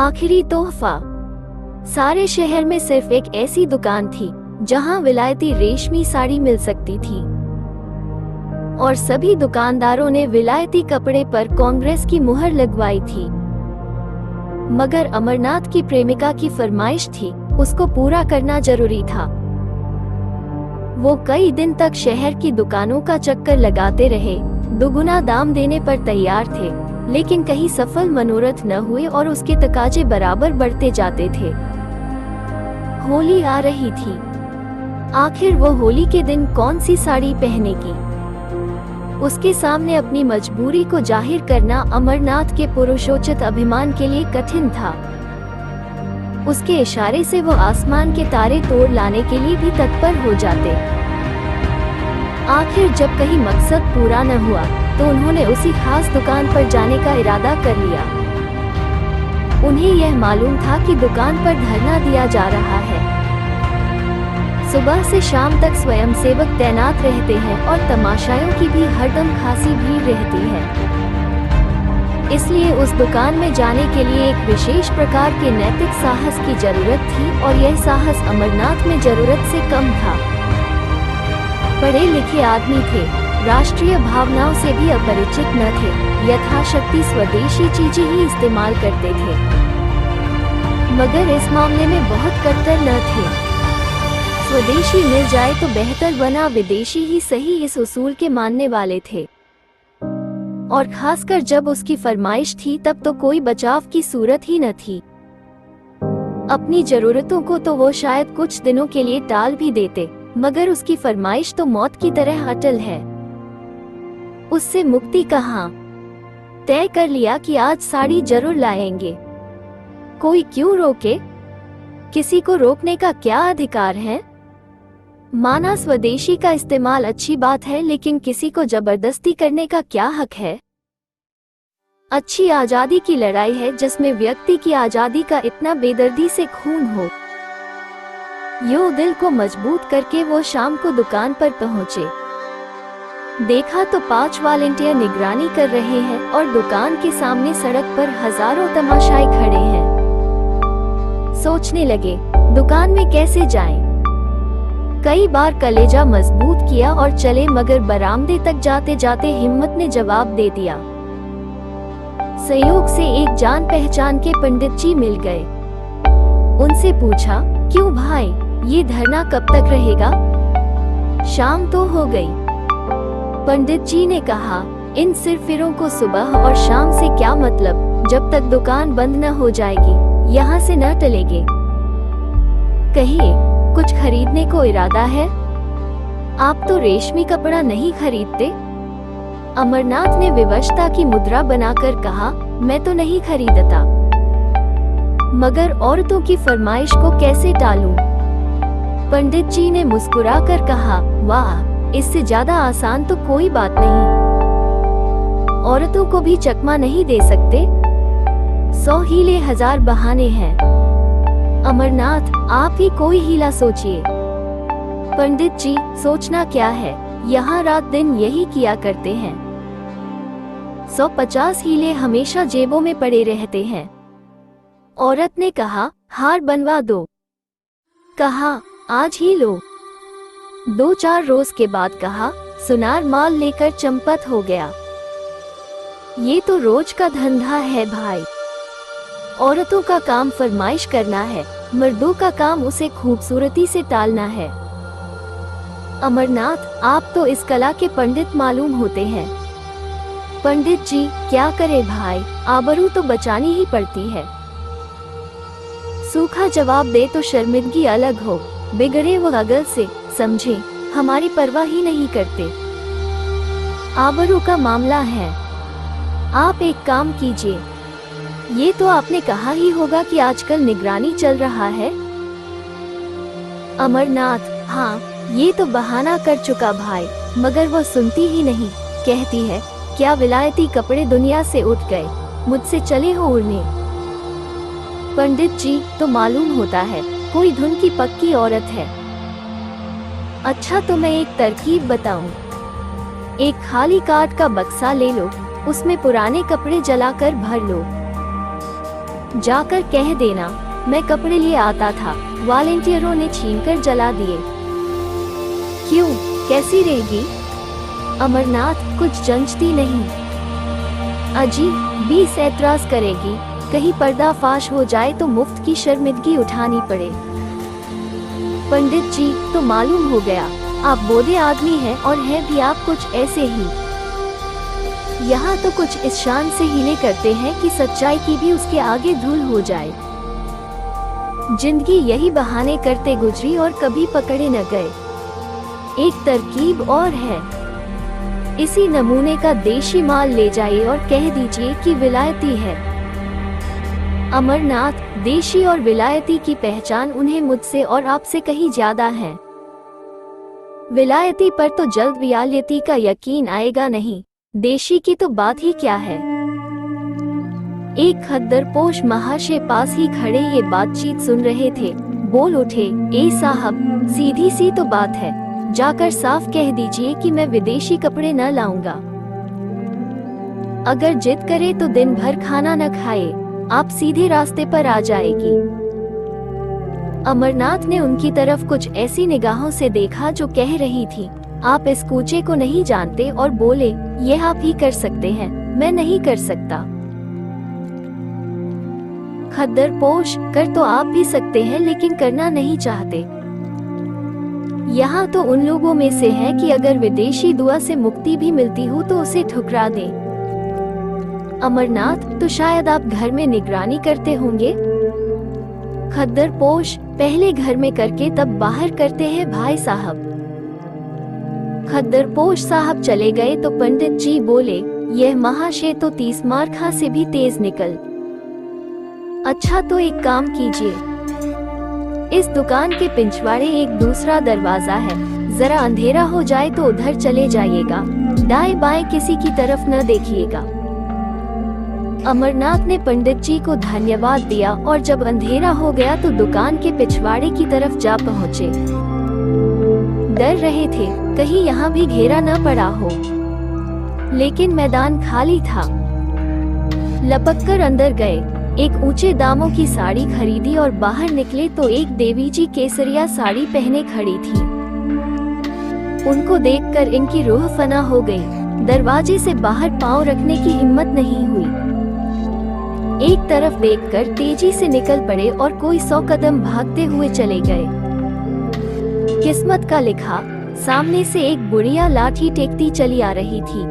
आखिरी तोहफा। सारे शहर में सिर्फ एक ऐसी दुकान थी जहां विलायती रेशमी साड़ी मिल सकती थी, और सभी दुकानदारों ने विलायती कपड़े पर कांग्रेस की मुहर लगवाई थी। मगर अमरनाथ की प्रेमिका की फरमाइश थी, उसको पूरा करना जरूरी था। वो कई दिन तक शहर की दुकानों का चक्कर लगाते रहे, दुगुना दाम देने पर तैयार थे, लेकिन कहीं सफल मनोरथ न हुए और उसके तकाजे बराबर बढ़ते जाते थे। होली आ रही थी। आखिर वो होली के दिन कौन सी साड़ी पहनेगी? उसके सामने अपनी मजबूरी को जाहिर करना अमरनाथ के पुरुषोचित अभिमान के लिए कठिन था। उसके इशारे से वो आसमान के तारे तोड़ लाने के लिए भी तत्पर हो जाते। आखिर जब कहीं मकसद पूरा न हुआ तो उन्होंने उसी खास दुकान पर जाने का इरादा कर लिया। उन्हें यह मालूम था कि दुकान पर धरना दिया जा रहा है। सुबह से शाम तक स्वयंसेवक तैनात रहते हैं और तमाशाइयों की भी हरदम खासी भीड़ रहती है। इसलिए उस दुकान में जाने के लिए एक विशेष प्रकार के नैतिक साहस की जरूरत थी, और यह साहस अमरनाथ में जरूरत से कम था। पढ़े लिखे आदमी थे, राष्ट्रीय भावनाओं से भी अपरिचित न थे, यथाशक्ति स्वदेशी चीजें ही इस्तेमाल करते थे, मगर इस मामले में बहुत कट्टर न थे। स्वदेशी मिल जाए तो बेहतर बना विदेशी ही सही, इस उसूल के मानने वाले थे। और खासकर जब उसकी फरमाइश थी तब तो कोई बचाव की सूरत ही न थी। अपनी जरूरतों को तो वो शायद कुछ दिनों के लिए टाल भी देते, मगर उसकी फरमाइश तो मौत की तरह अटल है। उससे मुक्ति कहाँ? तय कर लिया कि आज साड़ी जरूर लाएंगे। कोई क्यों रोके? किसी को रोकने का क्या अधिकार है? माना स्वदेशी का इस्तेमाल अच्छी बात है, लेकिन किसी को जबरदस्ती करने का क्या हक है? अच्छी आजादी की लड़ाई है जिसमें व्यक्ति की आजादी का इतना बेदर्दी से खून हो। यो दिल को मजबूत करके वो शाम को दुकान पर पहुंचे। देखा तो 5 वॉलंटियर निगरानी कर रहे हैं और दुकान के सामने सड़क पर हजारों तमाशाई खड़े हैं। सोचने लगे, दुकान में कैसे जाएं? कई बार कलेजा मजबूत किया और चले, मगर बरामदे तक जाते जाते हिम्मत ने जवाब दे दिया। संयोग से एक जान पहचान के पंडित जी मिल गए। उनसे पूछा, क्यों भाई, ये धरना कब तक रहेगा? शाम तो हो गई। पंडित जी ने कहा, इन सिरफिरों को सुबह और शाम से क्या मतलब, जब तक दुकान बंद न हो जाएगी यहाँ से न टलेंगे। कहिए, कुछ खरीदने को इरादा है? आप तो रेशमी कपड़ा नहीं खरीदते? अमरनाथ ने विवशता की मुद्रा बनाकर कहा, मैं तो नहीं खरीदता, मगर औरतों की फरमाइश को कैसे टालूं? पंडित जी ने मुस्कुराकर कहा, वाह, इससे ज्यादा आसान तो कोई बात नहीं। औरतों को भी चकमा नहीं दे सकते? 100 हीले 1000 बहाने हैं। अमरनाथ, आप ही कोई हीला सोचिए। पंडित जी, सोचना क्या है, यहाँ रात दिन यही किया करते हैं। 150 हीले हमेशा जेबों में पड़े रहते हैं। औरत ने कहा, हार बनवा दो। कहा, आज ही लो। 2-4 रोज के बाद कहा, सुनार माल लेकर चंपत हो गया। ये तो रोज का धंधा है भाई। औरतों का काम फरमाइश करना है, मर्दों का काम उसे खूबसूरती से टालना है। अमरनाथ, आप तो इस कला के पंडित मालूम होते हैं। पंडित जी, क्या करे भाई, आबरू तो बचानी ही पड़ती है। सूखा जवाब दे तो शर्मिंदगी अलग हो, बिगड़े वो अगल से, समझे, हमारी परवाह ही नहीं करते। आबरू का मामला है। आप एक काम कीजिए, ये तो आपने कहा ही होगा कि आजकल निगरानी चल रहा है। अमरनाथ, हाँ, ये तो बहाना कर चुका भाई, मगर वो सुनती ही नहीं। कहती है, क्या विलायती कपड़े दुनिया से उठ गए, मुझसे चले हो उड़ने। पंडित जी, तो मालूम होता है, कोई धुन की पक्की औरत है। अच्छा, तो मैं एक तरकीब बताऊं। एक खाली काठ का बक्सा ले लो, उसमें पुराने कपड़े जलाकर भर लो। जाकर कह देना मैं कपड़े लिए आता था, वॉलेंटियरों ने छीनकर जला दिए। क्यों, कैसी रहेगी? अमरनाथ कुछ जंचती नहीं। अजी, 20 ऐतराज करेगी, कहीं पर्दाफाश हो जाए तो मुफ्त की शर्मिंदगी उठानी पड़े। पंडित जी, तो मालूम हो गया, आप बोधे आदमी हैं और हैं भी आप कुछ ऐसे ही। यहाँ तो कुछ इस शान से हीले करते हैं कि सच्चाई की भी उसके आगे धूल हो जाए। जिंदगी यही बहाने करते गुजरी और कभी पकड़े न गए। एक तरकीब और है, इसी नमूने का देशी माल ले जाइए और कह दीजिए कि विलायती है। अमरनाथ, देशी और विलायती की पहचान उन्हें मुझसे और आपसे कहीं ज्यादा है। विलायती पर तो जल्द विलायती का यकीन आएगा नहीं, देशी की तो बात ही क्या है। एक खद्दरपोश महाशय पास ही खड़े ये बातचीत सुन रहे थे, बोल उठे, ए साहब, सीधी सी तो बात है, जाकर साफ कह दीजिए कि मैं विदेशी कपड़े न लाऊंगा। अगर जिद करे तो दिन भर खाना न खाए, आप सीधे रास्ते पर आ जाएगी। अमरनाथ ने उनकी तरफ कुछ ऐसी निगाहों से देखा जो कह रही थी, आप इस कूचे को नहीं जानते, और बोले, यह आप ही कर सकते हैं, मैं नहीं कर सकता। खद्दरपोश, कर तो आप भी सकते हैं लेकिन करना नहीं चाहते। यहाँ तो उन लोगों में से है कि अगर विदेशी दुआ से मुक्ति भी मिलती हो तो उसे ठुकरा दे। अमरनाथ, तो शायद आप घर में निगरानी करते होंगे। खद्दरपोश, पहले घर में करके तब बाहर करते हैं भाई साहब। खद्दरपोश साहब चले गए तो पंडित जी बोले, यह महाशय तो 30 मार्खा से भी तेज निकल। अच्छा, तो एक काम कीजिए, इस दुकान के पिछवाड़े एक दूसरा दरवाजा है, जरा अंधेरा हो जाए तो उधर चले जाइएगा, दाएं बाएं किसी की तरफ न देखिएगा। अमरनाथ ने पंडित जी को धन्यवाद दिया और जब अंधेरा हो गया तो दुकान के पिछवाड़े की तरफ जा पहुँचे। डर रहे थे कहीं यहाँ भी घेरा न पड़ा हो, लेकिन मैदान खाली था। लपककर अंदर गए, एक ऊंचे दामों की साड़ी खरीदी और बाहर निकले तो एक देवी जी केसरिया साड़ी पहने खड़ी थी। उनको देखकर इनकी रूह फना हो गई, दरवाजे से बाहर पांव रखने की हिम्मत नहीं हुई। एक तरफ देखकर तेजी से निकल पड़े और कोई 100 कदम भागते हुए चले गए। किस्मत का लिखा, सामने से एक बुढ़िया लाठी टेकती चली आ रही थी।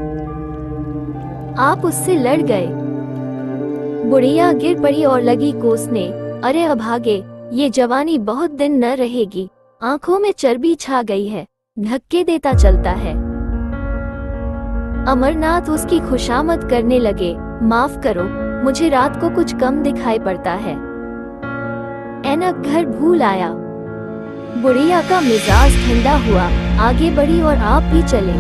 आप उससे लड़ गए। बुढ़िया गिर पड़ी और लगी कोसने, अरे अभागे, ये जवानी बहुत दिन न रहेगी, आंखों में चर्बी छा गई है, धक्के देता चलता है। अमरनाथ उसकी खुशामद करने लगे, माफ करो, मुझे रात को कुछ कम दिखाई पड़ता है, ऐनक घर भूल आया। बुढ़िया का मिजाज ठंडा हुआ, आगे बढ़ी और आप भी चले।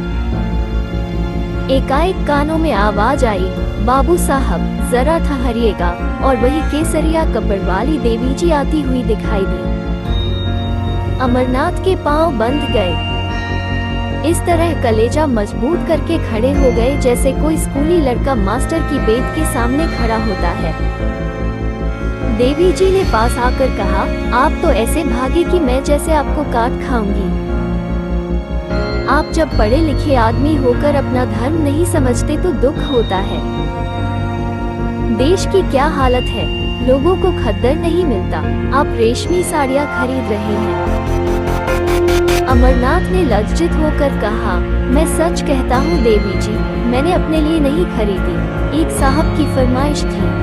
एकाएक कानों में आवाज आई, बाबू साहब जरा ठहरिएगा, और वही केसरिया कपड़ वाली देवी जी आती हुई दिखाई दी। अमरनाथ के पांव बंध गए। इस तरह कलेजा मजबूत करके खड़े हो गए जैसे कोई स्कूली लड़का मास्टर की बेद के सामने खड़ा होता है। देवी जी ने पास आकर कहा, आप तो ऐसे भागे कि मैं जैसे आपको काट खाऊंगी। आप जब पढ़े लिखे आदमी होकर अपना धर्म नहीं समझते तो दुख होता है। देश की क्या हालत है, लोगों को खद्दर नहीं मिलता, आप रेशमी साड़ियाँ खरीद रहे हैं। अमरनाथ ने लज्जित होकर कहा, मैं सच कहता हूँ देवी जी, मैंने अपने लिए नहीं खरीदी, एक साहब की फरमाइश थी।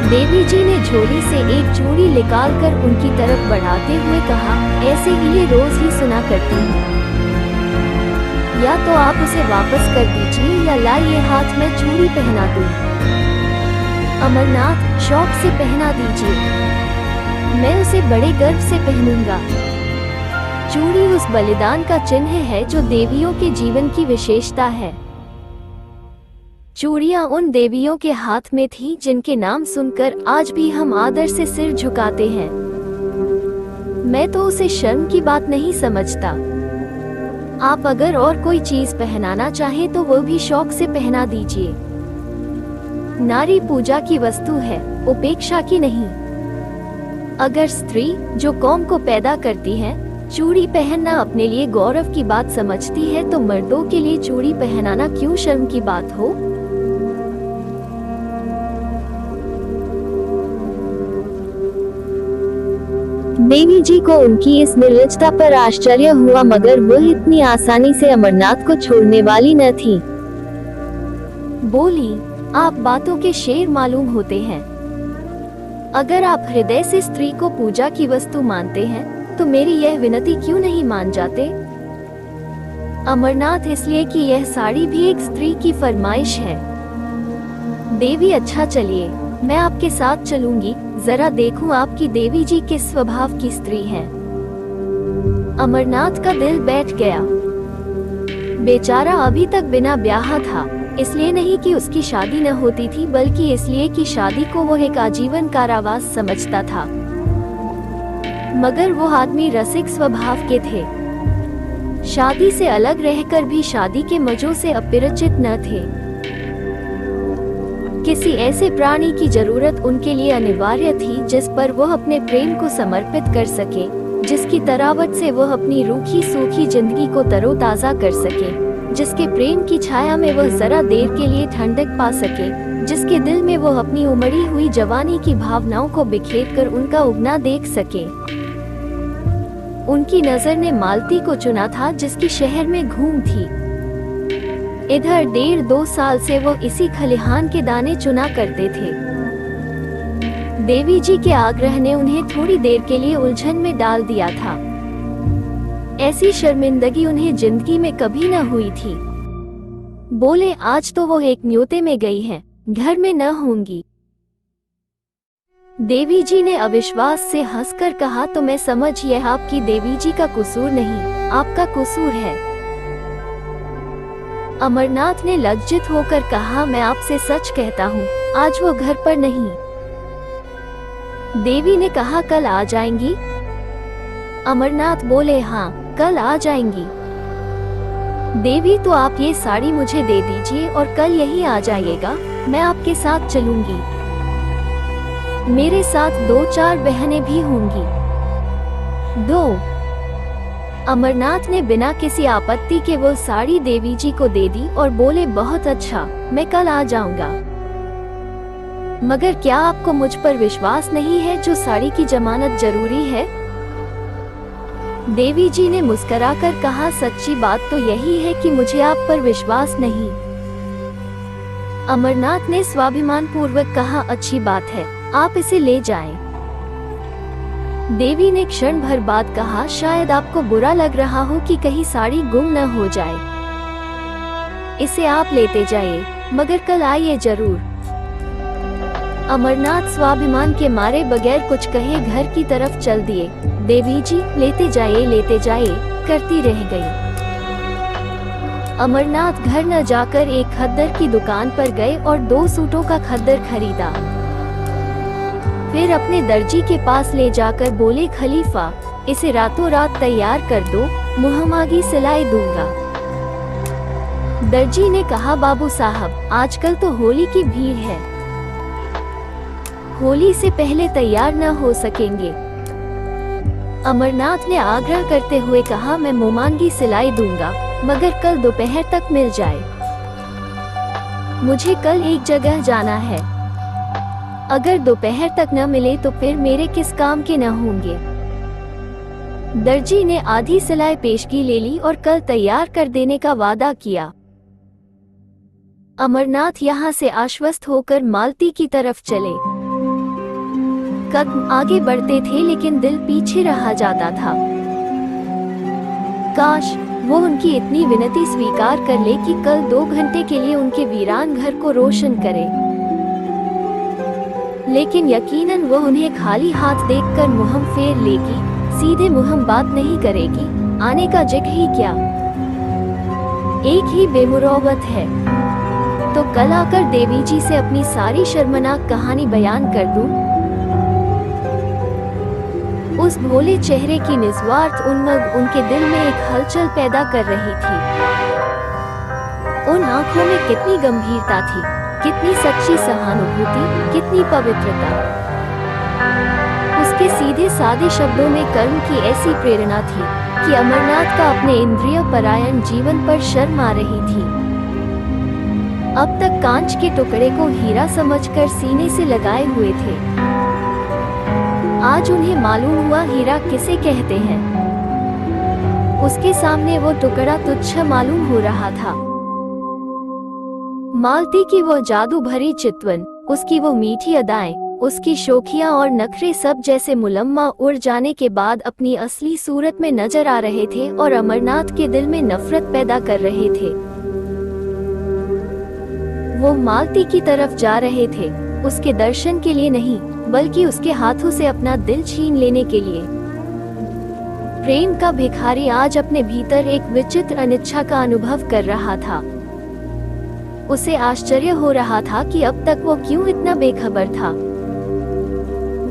देवी जी ने झोली से एक चूड़ी निकालकर उनकी तरफ बढ़ाते हुए कहा, ऐसे ही ये रोज ही सुना करती हूँ, या तो आप उसे वापस कर दीजिए या लाइए हाथ में चूड़ी पहना दूं। अमरनाथ, शौक से पहना दीजिए, मैं उसे बड़े गर्व से पहनूंगा। चूड़ी उस बलिदान का चिन्ह है जो देवियों के जीवन की विशेषता है। चूड़ियां उन देवियों के हाथ में थी जिनके नाम सुनकर आज भी हम आदर से सिर झुकाते हैं। मैं तो उसे शर्म की बात नहीं समझता। आप अगर और कोई चीज पहनाना चाहें तो वो भी शौक से पहना दीजिए। नारी पूजा की वस्तु है, उपेक्षा की नहीं। अगर स्त्री जो कौम को पैदा करती है चूड़ी पहनना अपने लिए गौरव की बात समझती है, तो मर्दों के लिए चूड़ी पहनाना क्यों शर्म की बात हो। देवी जी को उनकी इस निर्लजता पर आश्चर्य हुआ, मगर वह इतनी आसानी से अमरनाथ को छोड़ने वाली न थी। बोली, आप बातों के शेर मालूम होते हैं। अगर आप हृदय से स्त्री को पूजा की वस्तु मानते हैं तो मेरी यह विनती क्यों नहीं मान जाते। अमरनाथ, इसलिए कि यह साड़ी भी एक स्त्री की फरमाइश है। देवी, अच्छा चलिए, मैं आपके साथ चलूंगी, जरा देखूं आपकी देवी जी किस स्वभाव की स्त्री हैं। अमरनाथ का दिल बैठ गया। बेचारा अभी तक बिना ब्याह था, इसलिए नहीं कि उसकी शादी न होती थी, बल्कि इसलिए कि शादी को वो एक आजीवन कारावास समझता था। मगर वो आदमी रसिक स्वभाव के थे। शादी से अलग रहकर भी शादी के मजों से अपरिचित न थे। किसी ऐसे प्राणी की जरूरत उनके लिए अनिवार्य थी जिस पर वह अपने प्रेम को समर्पित कर सके, जिसकी तरावट से वह अपनी रूखी सूखी जिंदगी को तरोताजा कर सके, जिसके प्रेम की छाया में वह जरा देर के लिए ठंडक पा सके, जिसके दिल में वह अपनी उमड़ी हुई जवानी की भावनाओं को बिखेर कर उनका उगना देख सके। उनकी नजर ने मालती को चुना था, जिसकी शहर में घूम थी। इधर 1.5-2 साल से वो इसी खलिहान के दाने चुना करते थे। देवी जी के आग्रह ने उन्हें थोड़ी देर के लिए उलझन में डाल दिया था। ऐसी शर्मिंदगी उन्हें जिंदगी में कभी न हुई थी। बोले, आज तो वो एक न्योते में गई हैं, घर में न होंगी। देवी जी ने अविश्वास से हंसकर कहा, तो मैं समझ, यह आपकी देवी जी का कसूर नहीं, आपका कसूर है। अमरनाथ ने लज्जित होकर कहा, मैं आपसे सच कहता हूँ, आज वो घर पर नहीं। देवी ने कहा, कल आ जाएंगी? अमरनाथ बोले, हाँ, कल आ जाएंगी। देवी, तो आप ये साड़ी मुझे दे दीजिए और कल यही आ जाइएगा, मैं आपके साथ चलूंगी। मेरे साथ 2-4 बहनें भी होंगी। 2। अमरनाथ ने बिना किसी आपत्ति के वो साड़ी देवी जी को दे दी और बोले, बहुत अच्छा, मैं कल आ जाऊंगा। मगर क्या आपको मुझ पर विश्वास नहीं है, जो साड़ी की जमानत जरूरी है? देवी जी ने मुस्कुराकर कहा, सच्ची बात तो यही है कि मुझे आप पर विश्वास नहीं। अमरनाथ ने स्वाभिमान पूर्वक कहा, अच्छी बात है, आप इसे ले जाएं। देवी ने क्षण भर बाद कहा, शायद आपको बुरा लग रहा हो कि कहीं साड़ी गुम न हो जाए। इसे आप लेते जाइए, मगर कल आइए जरूर। अमरनाथ स्वाभिमान के मारे बगैर कुछ कहे घर की तरफ चल दिए। देवी जी, लेते जाइए करती रह गई। अमरनाथ घर न जाकर एक खद्दर की दुकान पर गए और 2 सूटों का खद्दर खरीदा। फिर अपने दर्जी के पास ले जाकर बोले, खलीफा, इसे रातों रात तैयार कर दो, मुहम्मागी सिलाई दूंगा। दर्जी ने कहा, बाबू साहब, आजकल तो होली की भीड़ है, होली से पहले तैयार न हो सकेंगे। अमरनाथ ने आग्रह करते हुए कहा, मैं मुहम्मागी सिलाई दूंगा, मगर कल दोपहर तक मिल जाए। मुझे कल एक जगह जाना है, अगर दोपहर तक न मिले तो फिर मेरे किस काम के न होंगे। दर्जी ने आधी सिलाई पेशगी ले ली और कल तैयार कर देने का वादा किया। अमरनाथ यहाँ से आश्वस्त होकर मालती की तरफ चले। कदम आगे बढ़ते थे लेकिन दिल पीछे रहा जाता था। काश वो उनकी इतनी विनती स्वीकार कर ले कि कल 2 घंटे के लिए उनके वीरान घर को रोशन करे। लेकिन यकीनन वो उन्हें खाली हाथ देखकर मुहम फेर लेगी, सीधे मुहम बात नहीं करेगी, आने का जिक्र ही क्या। एक ही बेमुरौवत है, तो कल आकर देवी जी से अपनी सारी शर्मनाक कहानी बयान कर दूं। उस भोले चेहरे की निस्वार्थ उन्मग उनके दिल में एक हलचल पैदा कर रही थी। उन आंखों में कितनी गंभीरता थी, कितनी सच्ची सहानुभूति, कितनी पवित्रता। उसके सीधे सादे शब्दों में कर्म की ऐसी प्रेरणा थी कि अमरनाथ का अपने इंद्रिय परायण जीवन पर शर्म आ रही थी। अब तक कांच के टुकड़े को हीरा समझकर सीने से लगाए हुए थे, आज उन्हें मालूम हुआ हीरा किसे कहते हैं। उसके सामने वो टुकड़ा तुच्छ मालूम हो रहा था। मालती की वो जादू भरी चितवन, उसकी वो मीठी अदाएं, उसकी शोखियां और नखरे सब जैसे मुलम्मा उड़ जाने के बाद अपनी असली सूरत में नजर आ रहे थे और अमरनाथ के दिल में नफरत पैदा कर रहे थे। वो मालती की तरफ जा रहे थे, उसके दर्शन के लिए नहीं, बल्कि उसके हाथों से अपना दिल छीन लेने के लिए। प्रेम का भिखारी आज अपने भीतर एक विचित्र अनिच्छा का अनुभव कर रहा था। उसे आश्चर्य हो रहा था कि अब तक वो क्यों इतना बेखबर था।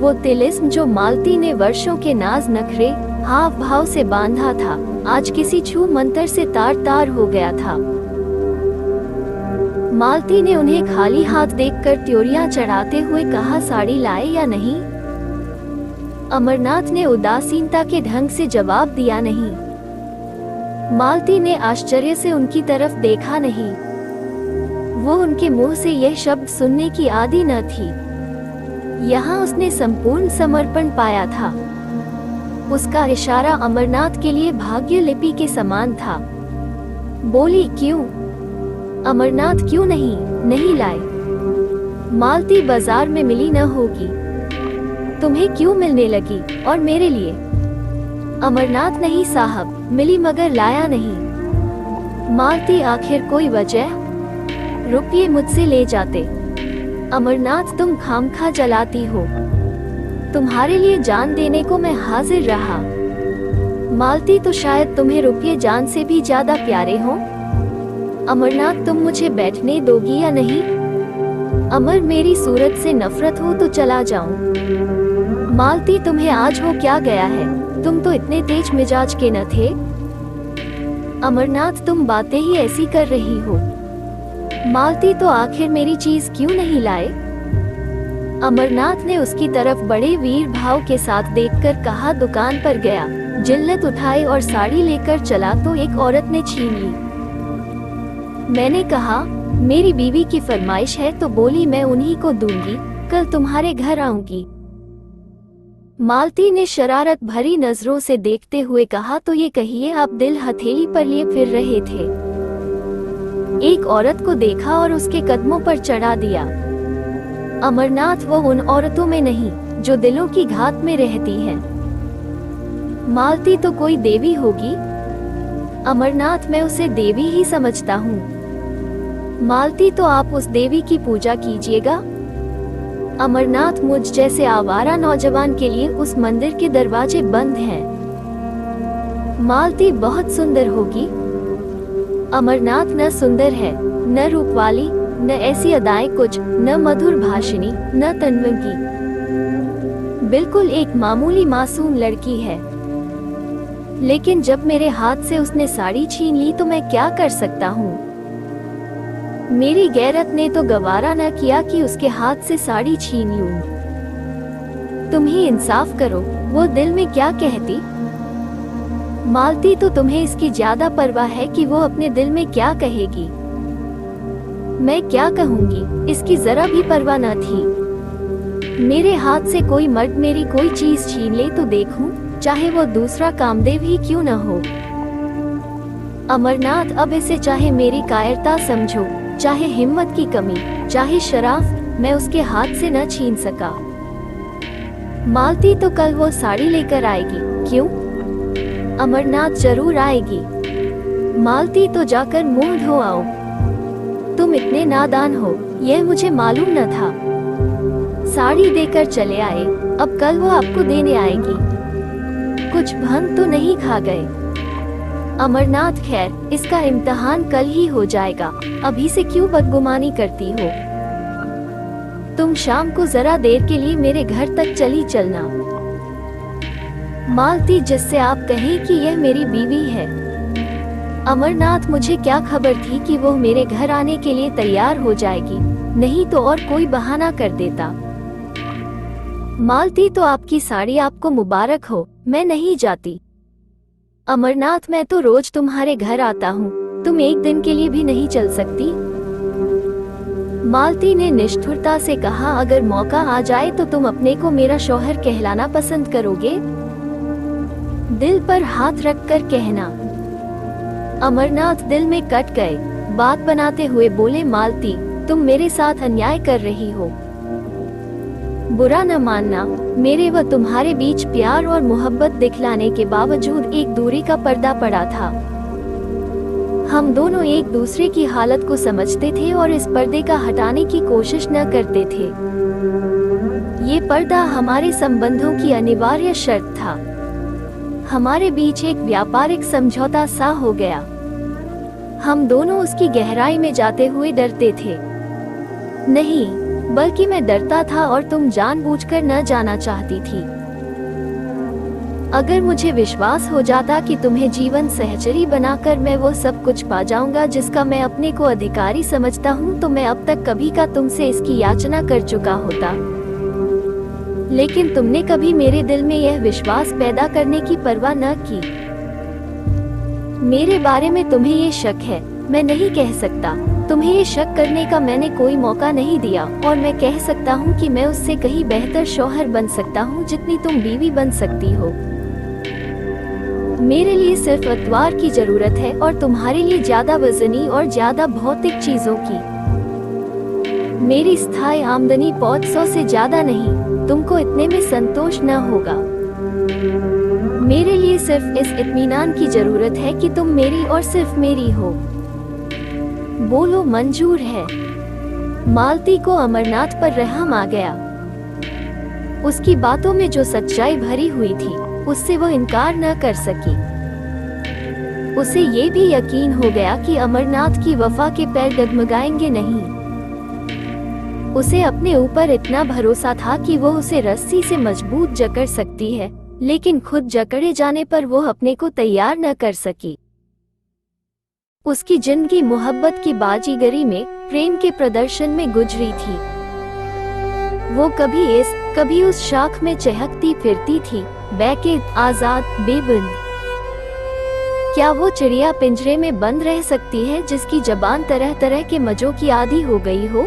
वो तिलिस्म जो मालती ने वर्षों के नाज नखरे हाव भाव से बांधा था, आज किसी छू मंतर से तार तार हो गया था। मालती ने उन्हें खाली हाथ देखकर त्योरियां चढ़ाते हुए कहा, साड़ी लाए या नहीं? अमरनाथ ने उदासीनता के ढंग से जवाब दिया, नहीं। मालती ने आश्चर्य से उनकी तरफ देखा नहीं। वो उनके मुंह से यह शब्द सुनने की आदी न थी। यहाँ उसने संपूर्ण समर्पण पाया था। उसका इशारा अमरनाथ के लिए भाग्य लिपि के समान था। बोली, क्यों? अमरनाथ क्यों नहीं लाए? मालती बाजार में मिली न होगी, तुम्हें क्यों मिलने लगी? और मेरे लिए? अमरनाथ, नहीं साहब, मिली मगर लाया नहीं। मालती, आखिर कोई वजह? रुपये मुझसे ले जाते। अमरनाथ, तुम खामखा जलाती हो, तुम्हारे लिए जान देने को मैं हाजिर रहा। मालती, तो शायद तुम्हें रुपये जान से भी ज्यादा प्यारे हो। अमरनाथ, तुम मुझे बैठने दोगी या नहीं? अमर, मेरी सूरत से नफरत हो तो चला जाऊं। मालती, तुम्हें आज हो क्या गया है? तुम तो इतने तेज मिजाज के न थे। अमरनाथ, तुम बातें ही ऐसी कर रही हो। मालती, तो आखिर मेरी चीज क्यों नहीं लाए? अमरनाथ ने उसकी तरफ बड़े वीर भाव के साथ देखकर कहा, दुकान पर गया, जिल्लत उठाई और साड़ी लेकर चला तो एक औरत ने छीन ली। मैंने कहा, मेरी बीवी की फरमाइश है तो बोली मैं उन्हीं को दूंगी, कल तुम्हारे घर आऊंगी। मालती ने शरारत भरी नजरों से देखते हुए कहा, तो ये कहिए आप दिल हथेली पर लिए फिर रहे थे। एक औरत को देखा और उसके कदमों पर चढ़ा दिया। अमरनाथ, वो उन औरतों में नहीं जो दिलों की घात में रहती हैं। मालती, तो कोई देवी होगी। अमरनाथ, मैं उसे देवी ही समझता हूँ। मालती, तो आप उस देवी की पूजा कीजिएगा। अमरनाथ, मुझ जैसे आवारा नौजवान के लिए उस मंदिर के दरवाजे बंद हैं। मालती, बहुत सुंदर होगी। अमरनाथ, न सुंदर है, न रूपवाली, न ऐसी अदाएं कुछ, न मधुर भाषिणी, न तन्वंगी, बिल्कुल एक मामूली मासूम लड़की है। लेकिन जब मेरे हाथ से उसने साड़ी छीन ली तो मैं क्या कर सकता हूँ? मेरी गैरत ने तो गवारा न किया कि उसके हाथ से साड़ी छीन लूं। तुम ही इंसाफ करो, वो दिल में क्या कहती? मालती, तो तुम्हें इसकी ज्यादा परवाह है कि वो अपने दिल में क्या कहेगी। मैं क्या कहूँगी, इसकी जरा भी परवाह न थी। मेरे हाथ से कोई मर्द मेरी कोई चीज छीन ले तो देखूं, चाहे वो दूसरा कामदेव ही क्यों न हो। अमरनाथ, अब इसे चाहे मेरी कायरता समझो, चाहे हिम्मत की कमी, चाहे शराफ, मैं उसके हाथ से न छीन सका। मालती, तो कल वो साड़ी लेकर आएगी, क्यों? अमरनाथ, जरूर आएगी। मालती, तो जाकर मुंह धो आओ। तुम इतने नादान हो, यह मुझे मालूम न था। साड़ी देकर चले आए, अब कल वो आपको देने आएगी। कुछ भंग तो नहीं खा गए? अमरनाथ, खैर, इसका इम्तिहान कल ही हो जाएगा, अभी से क्यों बदगुमानी करती हो? तुम शाम को जरा देर के लिए मेरे घर तक चली चलना। मालती, जिससे आप कहें कि यह मेरी बीवी है। अमरनाथ, मुझे क्या खबर थी कि वो मेरे घर आने के लिए तैयार हो जाएगी। नहीं तो और कोई बहाना कर देता। मालती, तो आपकी साड़ी आपको मुबारक हो, मैं नहीं जाती। अमरनाथ, मैं तो रोज तुम्हारे घर आता हूँ, तुम एक दिन के लिए भी नहीं चल सकती? मालती ने निष्ठुरता से कहा, अगर मौका आ जाए तो तुम अपने को मेरा शौहर कहलाना पसंद करोगे? दिल पर हाथ रखकर कहना। अमरनाथ दिल में कट गए। बात बनाते हुए बोले, मालती, तुम मेरे साथ अन्याय कर रही हो। बुरा न मानना, मेरे व तुम्हारे बीच प्यार और मोहब्बत दिखलाने के बावजूद एक दूरी का पर्दा पड़ा था। हम दोनों एक दूसरे की हालत को समझते थे और इस पर्दे का हटाने की कोशिश न करते थे। ये पर्दा हमारे संबंधों की अनिवार्य शर्त था। हमारे बीच एक व्यापारिक समझौता सा हो गया। हम दोनों उसकी गहराई में जाते हुए डरते थे। नहीं, बल्कि मैं डरता था और तुम जानबूझकर न जाना चाहती थी। अगर मुझे विश्वास हो जाता कि तुम्हें जीवन सहचरी बनाकर मैं वो सब कुछ पा जाऊंगा जिसका मैं अपने को अधिकारी समझता हूँ, तो मैं अब तक कभी का तुमसे इसकी याचना कर चुका होता। लेकिन तुमने कभी मेरे दिल में यह विश्वास पैदा करने की परवाह न की। मेरे बारे में तुम्हें ये शक है, मैं नहीं कह सकता। तुम्हें ये शक करने का मैंने कोई मौका नहीं दिया, और मैं कह सकता हूँ कि मैं उससे कहीं बेहतर शौहर बन सकता हूँ जितनी तुम बीवी बन सकती हो। मेरे लिए सिर्फ अतवार की जरूरत है और तुम्हारे लिए ज्यादा वजनी और ज्यादा भौतिक चीजों की। मेरी स्थायी आमदनी 500 से ज्यादा नहीं, तुमको इतने में संतोष न होगा। मेरे लिए सिर्फ इस इत्मीनान की जरूरत है कि तुम मेरी और सिर्फ मेरी हो। बोलो, मंजूर है? मालती को अमरनाथ पर रहम आ गया। उसकी बातों में जो सच्चाई भरी हुई थी, उससे वो इनकार न कर सकी। उसे ये भी यकीन हो गया कि अमरनाथ की वफा के पैर डगमगाएंगे नहीं। उसे अपने ऊपर इतना भरोसा था कि वो उसे रस्सी से मजबूत जकड़ सकती है, लेकिन खुद जकड़े जाने पर वो अपने को तैयार न कर सकी। उसकी जिंदगी मोहब्बत की बाजीगरी में, प्रेम के प्रदर्शन में गुजरी थी। वो कभी उस शाख में चहकती फिरती थी, बैके, आजाद, बेबंद। क्या वो चिड़िया पिंजरे में बंद रह सकती है जिसकी जबान तरह तरह के मजों की आदी हो गई हो?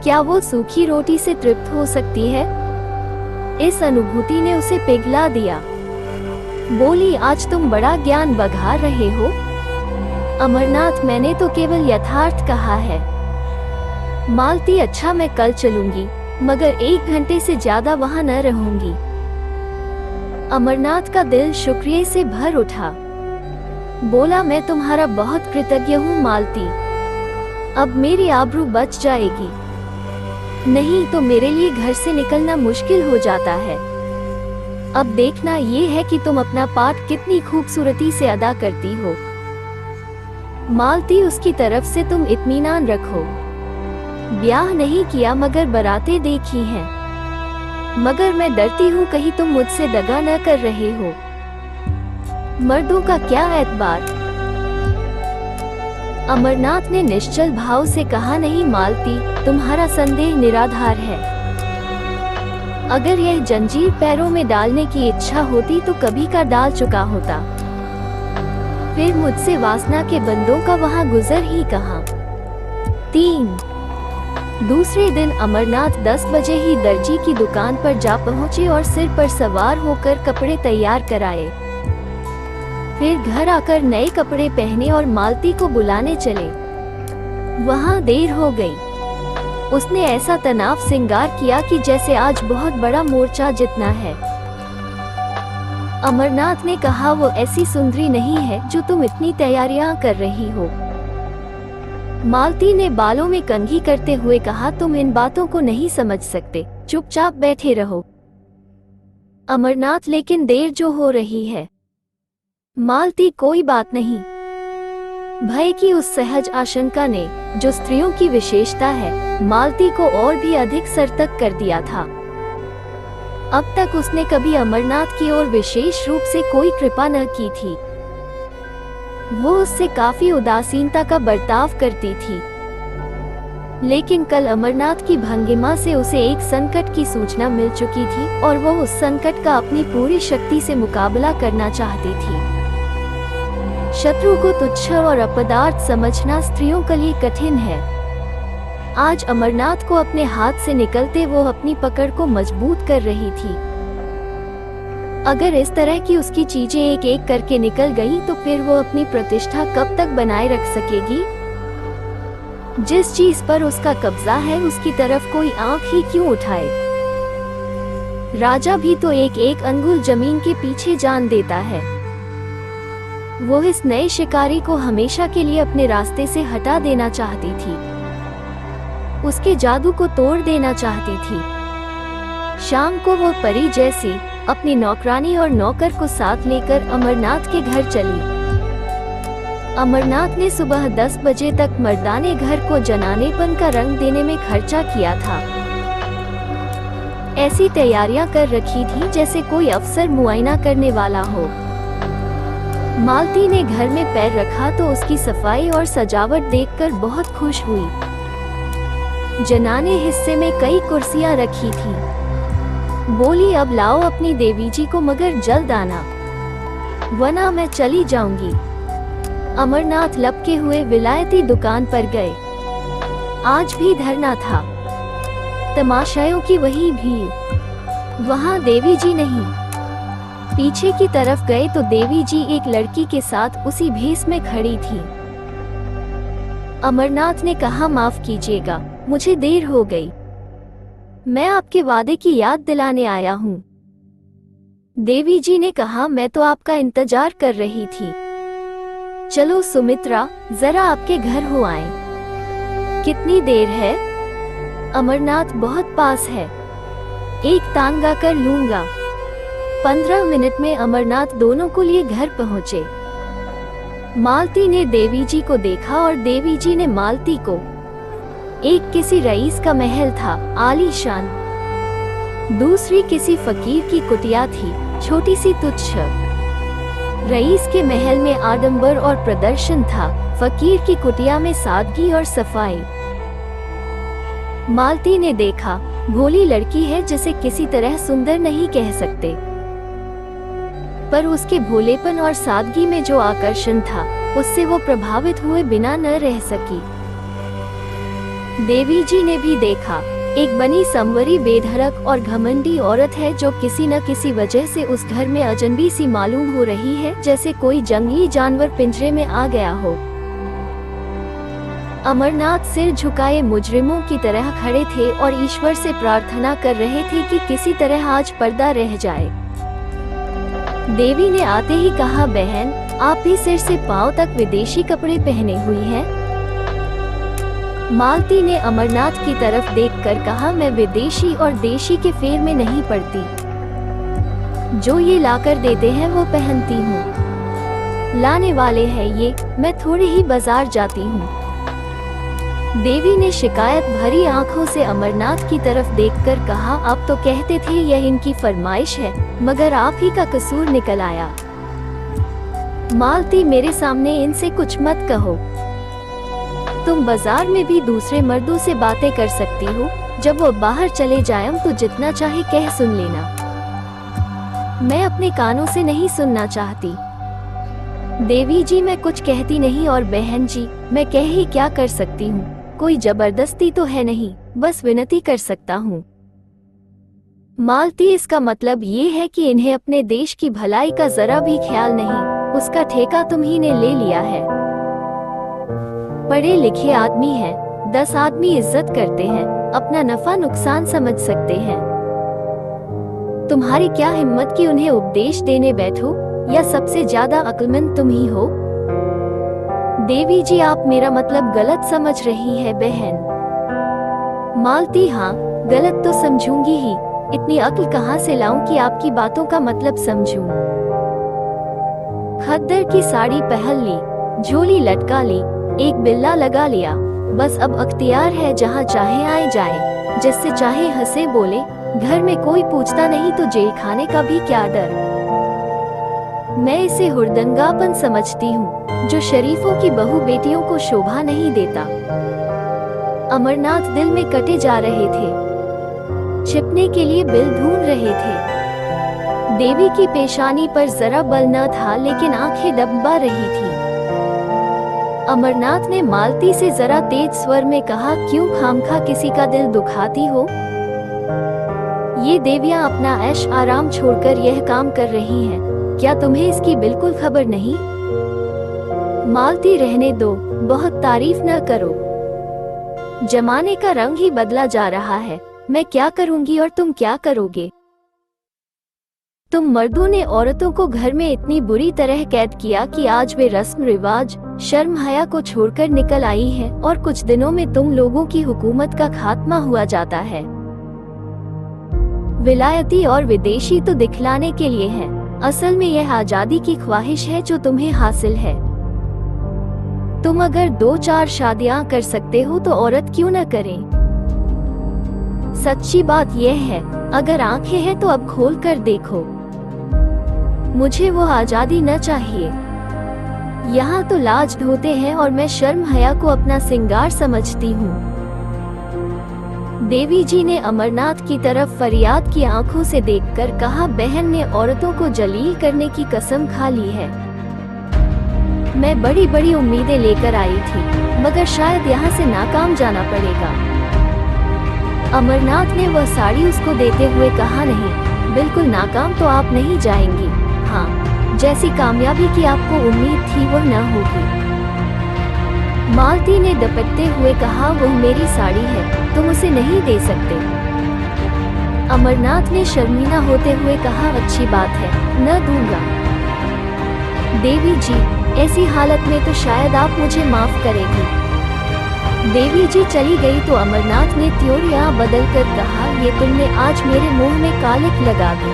क्या वो सूखी रोटी से तृप्त हो सकती है? इस अनुभूति ने उसे पिघला दिया। बोली, आज तुम बड़ा ज्ञान बघार रहे हो। अमरनाथ, मैंने तो केवल यथार्थ कहा है। मालती, अच्छा, मैं कल चलूंगी, मगर 1 घंटे से ज्यादा वहां न रहूंगी। अमरनाथ का दिल शुक्रिया से भर उठा। बोला, मैं तुम्हारा बहुत कृतज्ञ हूँ मालती। अब मेरी आबरू बच जाएगी, नहीं तो मेरे लिए घर से निकलना मुश्किल हो जाता है। अब देखना ये है कि तुम अपना पाठ कितनी खूबसूरती से अदा करती हो। मालती, उसकी तरफ से तुम इत्मीनान रखो। ब्याह नहीं किया मगर बरातें देखी हैं। मगर मैं डरती हूँ कहीं तुम मुझसे दगा न कर रहे हो। मर्दों का क्या एतबार। अमरनाथ ने निश्चल भाव से कहा, नहीं मालती, तुम्हारा संदेह निराधार है। अगर यह जंजीर पैरों में डालने की इच्छा होती तो कभी का डाल चुका होता। फिर मुझसे वासना के बंदों का वहां गुजर ही कहाँ। 3 दूसरे दिन अमरनाथ 10 बजे ही दर्जी की दुकान पर जा पहुंचे और सिर पर सवार होकर कपड़े तैयार कराए। फिर घर आकर नए कपड़े पहने और मालती को बुलाने चले। वहां देर हो गई। उसने ऐसा तनाव श्रृंगार किया कि जैसे आज बहुत बड़ा मोर्चा जितना है। अमरनाथ ने कहा, वो ऐसी सुंदरी नहीं है जो तुम इतनी तैयारियां कर रही हो। मालती ने बालों में कंघी करते हुए कहा, तुम इन बातों को नहीं समझ सकते, चुपचाप बैठे रहो। अमरनाथ, लेकिन देर जो हो रही है। मालती, कोई बात नहीं। भय की उस सहज आशंका ने, जो स्त्रियों की विशेषता है, मालती को और भी अधिक सरतक कर दिया था। अब तक उसने कभी अमरनाथ की ओर विशेष रूप से कोई कृपा न की थी। वो उससे काफी उदासीनता का बर्ताव करती थी। लेकिन कल अमरनाथ की भंगिमा से उसे एक संकट की सूचना मिल चुकी थी और वो उस संकट का अपनी पूरी शक्ति से मुकाबला करना चाहती थी। शत्रु को तुच्छ और अपदार्थ समझना स्त्रियों के लिए कठिन है। आज अमरनाथ को अपने हाथ से निकलते वो अपनी पकड़ को मजबूत कर रही थी। अगर इस तरह की उसकी चीजें एक एक करके निकल गई तो फिर वो अपनी प्रतिष्ठा कब तक बनाए रख सकेगी? जिस चीज पर उसका कब्जा है उसकी तरफ कोई आंख ही क्यों उठाए? राजा भी तो एक एक अंगुल जमीन के पीछे जान देता है। वो इस नए शिकारी को हमेशा के लिए अपने रास्ते से हटा देना चाहती थी, उसके जादू को तोड़ देना चाहती थी। शाम को वो परी जैसी अपनी नौकरानी और नौकर को साथ लेकर अमरनाथ के घर चली। अमरनाथ ने सुबह 10 बजे तक मर्दाने घर को जनानेपन का रंग देने में खर्चा किया था। ऐसी तैयारियां कर रखी थी जैसे कोई अफसर मुआयना करने वाला हो। मालती ने घर में पैर रखा तो उसकी सफाई और सजावट देखकर बहुत खुश हुई। जनाने हिस्से में कई कुर्सियां रखी थी। बोली, अब लाओ अपनी देवी जी को, मगर जल्द आना वरना मैं चली जाऊंगी। अमरनाथ लपके हुए विलायती दुकान पर गए। आज भी धरना था, तमाशाइयों की वही भीड़। वहां देवी जी नहीं। पीछे की तरफ गए तो देवी जी एक लड़की के साथ उसी भेष में खड़ी थी। अमरनाथ ने कहा, माफ कीजिएगा, मुझे देर हो गई। मैं आपके वादे की याद दिलाने आया हूँ। देवी जी ने कहा, मैं तो आपका इंतजार कर रही थी। चलो सुमित्रा, जरा आपके घर हो आए। कितनी देर है? अमरनाथ, बहुत पास है, एक तांगा कर लूंगा। 15 मिनट में अमरनाथ दोनों को लिए घर पहुंचे। मालती ने देवी जी को देखा और देवी जी ने मालती को। एक किसी रईस का महल था, आलीशान। दूसरी किसी फकीर की कुटिया थी, छोटी सी तुच्छ। रईस के महल में आडंबर और प्रदर्शन था, फकीर की कुटिया में सादगी और सफाई। मालती ने देखा, भोली लड़की है जिसे किसी तरह सुंदर नहीं कह सकते, पर उसके भोलेपन और सादगी में जो आकर्षण था उससे वो प्रभावित हुए बिना न रह सकी। देवी जी ने भी देखा, एक बनी संवरी बेधड़क और घमंडी औरत है जो किसी न किसी वजह से उस घर में अजनबी सी मालूम हो रही है, जैसे कोई जंगली जानवर पिंजरे में आ गया हो। अमरनाथ सिर झुकाए मुजरिमों की तरह खड़े थे और ईश्वर से प्रार्थना कर रहे थे कि किसी तरह आज पर्दा रह जाए। देवी ने आते ही कहा, बहन, आप भी सिर से पांव तक विदेशी कपड़े पहने हुई हैं। मालती ने अमरनाथ की तरफ देखकर कहा, मैं विदेशी और देशी के फेर में नहीं पड़ती। जो ये लाकर देते हैं वो पहनती हूँ। लाने वाले हैं ये, मैं थोड़ी ही बाजार जाती हूँ। देवी ने शिकायत भरी आंखों से अमरनाथ की तरफ देखकर कहा, आप तो कहते थे यह इनकी फरमाइश है, मगर आप ही का कसूर निकल आया। मालती, मेरे सामने इनसे कुछ मत कहो। तुम बाजार में भी दूसरे मर्दों से बातें कर सकती हो, जब वो बाहर चले जाएं तो जितना चाहे कह सुन लेना। मैं अपने कानों से नहीं सुनना चाहती। देवी जी, मैं कुछ कहती नहीं, और बहन जी, मैं कह ही क्या कर सकती हूँ? कोई जबरदस्ती तो है नहीं, बस विनती कर सकता हूँ। मालती, इसका मतलब ये है कि इन्हें अपने देश की भलाई का जरा भी ख्याल नहीं, उसका ठेका तुम्ही ने ले लिया है। पढ़े लिखे आदमी हैं, 10 आदमी इज्जत करते हैं, अपना नफा नुकसान समझ सकते हैं। तुम्हारी क्या हिम्मत कि उन्हें उपदेश देने बैठो, या सबसे ज्यादा अक्लमंद तुम ही हो? देवी जी, आप मेरा मतलब गलत समझ रही है बहन। मालती, हाँ, गलत तो समझूंगी ही, इतनी अक्ल कहाँ से लाऊं कि आपकी बातों का मतलब समझूं। खद्दर की साड़ी पहन ली, झोली लटका ली, एक बिल्ला लगा लिया, बस अब अख्तियार है, जहाँ चाहे आए जाए, जिससे चाहे हंसे बोले, घर में कोई पूछता नहीं तो जेल खाने का भी क्या डर। मैं इसे हुड़दंगापन समझती हूँ, जो शरीफों की बहू बेटियों को शोभा नहीं देता। अमरनाथ दिल में कटे जा रहे थे, छिपने के लिए बिल ढूंढ रहे थे। देवी की पेशानी पर जरा बल न था, लेकिन आंखें डबडबा रही थी। अमरनाथ ने मालती से जरा तेज स्वर में कहा, क्यों खामखा किसी का दिल दुखाती हो? ये देवियां अपना ऐश आराम छोड़कर यह काम कर रही हैं, क्या तुम्हें इसकी बिल्कुल खबर नहीं? मालती, रहने दो, बहुत तारीफ न करो। जमाने का रंग ही बदला जा रहा है। मैं क्या करूंगी और तुम क्या करोगे? तुम मर्दों ने औरतों को घर में इतनी बुरी तरह कैद किया कि आज वे रस्म रिवाज, शर्म हया को छोड़कर निकल आई हैं, और कुछ दिनों में तुम लोगों की हुकूमत का खात्मा हुआ जाता है। विलायती और विदेशी तो दिखलाने के लिए हैं, असल में यह आजादी की ख्वाहिश है जो तुम्हें हासिल है। तुम अगर 2-4 शादियां कर सकते हो तो औरत क्यों न करें? सच्ची बात यह है, अगर आंखें हैं तो अब खोल कर देखो। मुझे वो आजादी न चाहिए। यहाँ तो लाज धोते हैं और मैं शर्म हया को अपना सिंगार समझती हूँ। देवी जी ने अमरनाथ की तरफ फरियाद की आंखों से देखकर कहा, बहन ने औरतों को जलील करने की कसम खा ली है। मैं बड़ी बड़ी उम्मीदें लेकर आई थी, मगर शायद यहाँ से नाकाम जाना पड़ेगा। अमरनाथ ने वह साड़ी उसको देते हुए कहा, नहीं, बिल्कुल नाकाम तो आप नहीं जाएंगी। हाँ, जैसी कामयाबी की आपको उम्मीद थी वह न होगी। मालती ने दपटते हुए कहा, वह मेरी साड़ी है, तुम उसे नहीं दे सकते। अमरनाथ ने शर्मिंदा होते हुए कहा, अच्छी बात है, न दूंगा। देवी जी, ऐसी हालत में तो शायद आप मुझे माफ करेगी। देवी जी चली गई तो अमरनाथ ने त्योरियां बदलकर कहा, ये तुमने आज मेरे मुंह में कालिक लगा दी।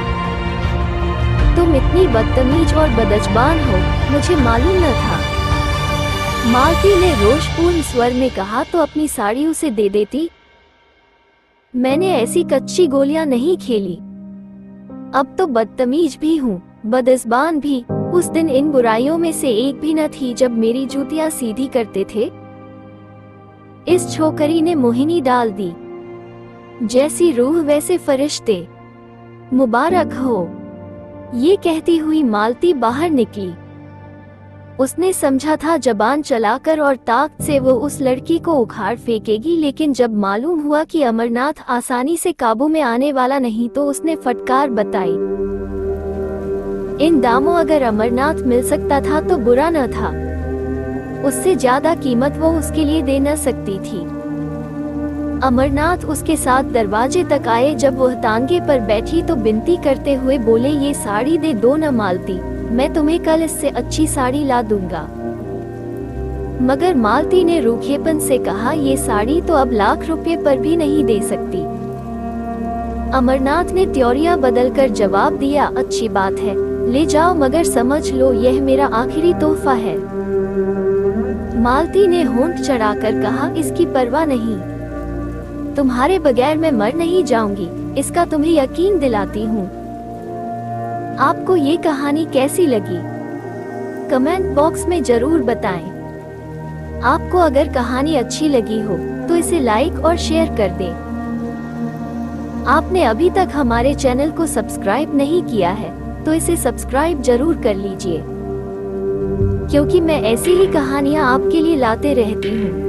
तुम इतनी बदतमीज और बदजबान हो, मुझे मालूम न था। मालती ने रोषपूर्ण स्वर में कहा, तो अपनी साड़ी उसे दे देती। मैंने ऐसी कच्ची गोलियां नहीं खेली। अब तो बदतमीज भी हूँ, बदजबान भी। उस दिन इन बुराइयों में से एक भी न थी जब मेरी जूतियां सीधी करते थे। इस छोकरी ने मोहिनी डाल दी। जैसी रूह वैसे फरिश्ते, मुबारक हो। ये कहती हुई मालती बाहर निकली। उसने समझा था जबान चलाकर और ताकत से वो उस लड़की को उखाड़ फेंकेगी, लेकिन जब मालूम हुआ कि अमरनाथ आसानी से काबू में आने वाला नहीं तो उसने फटकार बताई। इन दामों अगर अमरनाथ मिल सकता था तो बुरा न था, उससे ज्यादा कीमत वो उसके लिए दे न सकती थी। अमरनाथ उसके साथ दरवाजे तक आए। जब वह तांगे पर बैठी तो बिनती करते हुए बोले, ये साड़ी दे दो न मालती, मैं तुम्हें कल इससे अच्छी साड़ी ला दूंगा। मगर मालती ने रूखेपन से कहा, ये साड़ी तो अब लाख रुपए पर भी नहीं दे सकती। अमरनाथ ने त्योरियां बदलकर जवाब दिया, अच्छी बात है, ले जाओ, मगर समझ लो यह मेरा आखिरी तोहफा है। मालती ने होंठ चढ़ाकर कहा, इसकी परवाह नहीं, तुम्हारे बगैर मैं मर नहीं जाऊंगी, इसका तुम्हें यकीन दिलाती हूँ। आपको ये कहानी कैसी लगी? कमेंट बॉक्स में जरूर बताएं। आपको अगर कहानी अच्छी लगी हो तो इसे लाइक और शेयर कर दें। आपने अभी तक हमारे चैनल को सब्सक्राइब नहीं किया है तो इसे सब्सक्राइब जरूर कर लीजिए, क्योंकि मैं ऐसी ही कहानियाँ आपके लिए लाते रहती हूँ।